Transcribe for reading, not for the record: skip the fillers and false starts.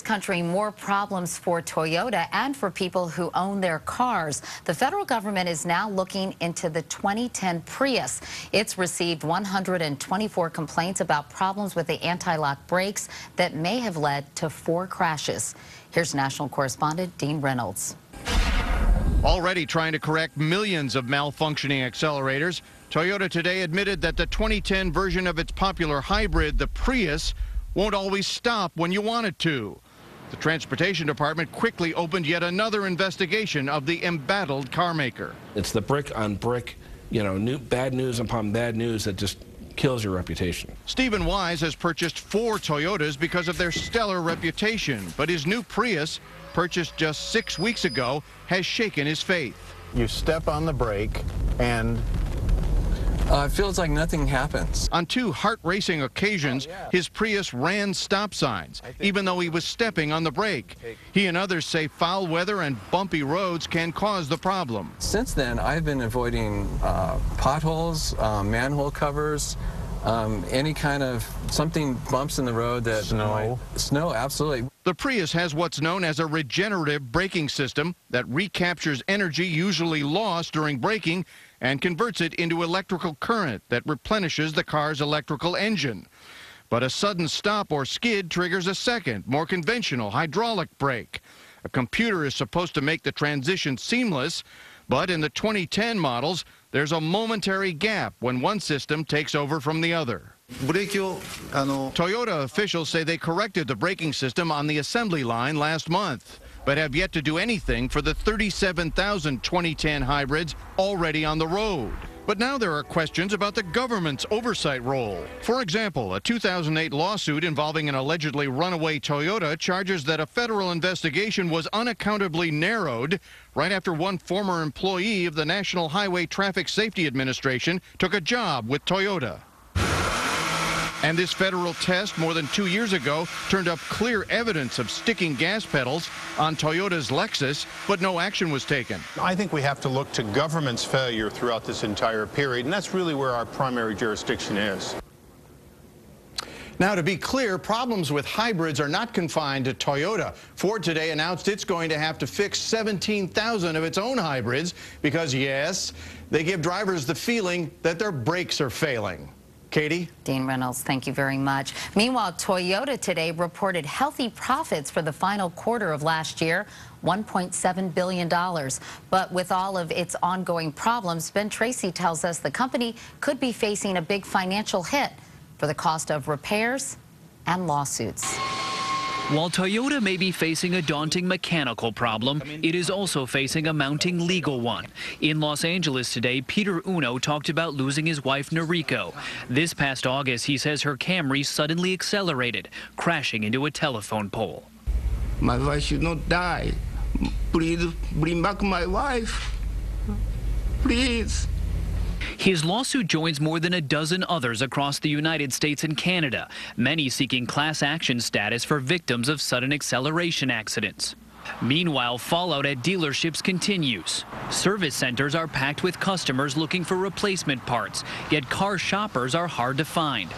Country, more problems for Toyota and for people who own their cars. The federal government is now looking into the 2010 Prius. It's received 124 complaints about problems with the anti-lock brakes that may have led to 4 crashes. Here's national correspondent Dean Reynolds. Already trying to correct millions of malfunctioning accelerators, Toyota today admitted that the 2010 version of its popular hybrid, the Prius, won't always stop when you want it to. The Transportation Department quickly opened yet another investigation of the embattled carmaker. It's the brick on brick, bad news upon bad news that just kills your reputation. Stephen Wise has purchased 4 Toyotas because of their stellar reputation, but his new Prius, purchased just 6 weeks ago, has shaken his faith. You step on the brake and it feels like nothing happens. On 2 heart-racing occasions, his Prius ran stop signs, even though he was stepping on the brake. He and others say foul weather and bumpy roads can cause the problem. Since then, I've been avoiding potholes, manhole covers, any kind of bumps in the road that snow, absolutely. The Prius has what's known as a regenerative braking system that recaptures energy usually lost during braking and converts it into electrical current that replenishes the car's electrical engine. But a sudden stop or skid triggers a second, more conventional hydraulic brake. A computer is supposed to make the transition seamless, but in the 2010 models, there's a momentary gap when one system takes over from the other. Toyota officials say they corrected the braking system on the assembly line last month, but have yet to do anything for the 37,000 2010 hybrids already on the road. But now there are questions about the government's oversight role. For example, a 2008 lawsuit involving an allegedly runaway Toyota charges that a federal investigation was unaccountably narrowed right after one former employee of the National Highway Traffic Safety Administration took a job with Toyota. And this federal test more than 2 years ago turned up clear evidence of sticking gas pedals on Toyota's Lexus, but no action was taken. I think we have to look to government's failure throughout this entire period, and that's really where our primary jurisdiction is. Now, to be clear, problems with hybrids are not confined to Toyota. Ford today announced it's going to have to fix 17,000 of its own hybrids because, yes, they give drivers the feeling that their brakes are failing. Katie? Dean Reynolds, thank you very much. Meanwhile, Toyota today reported healthy profits for the final quarter of last year, $1.7 billion. But with all of its ongoing problems, Ben Tracy tells us the company could be facing a big financial hit for the cost of repairs and lawsuits. While Toyota may be facing a daunting mechanical problem, it is also facing a mounting legal one. In Los Angeles today, Peter Uno talked about losing his wife, Noriko. This past August, he says her Camry suddenly accelerated, crashing into a telephone pole. My wife should not die. Please bring back my wife. Please. His lawsuit joins more than a dozen others across the United States and Canada, many seeking class action status for victims of sudden acceleration accidents. Meanwhile, fallout at dealerships continues. Service centers are packed with customers looking for replacement parts, yet car shoppers are hard to find.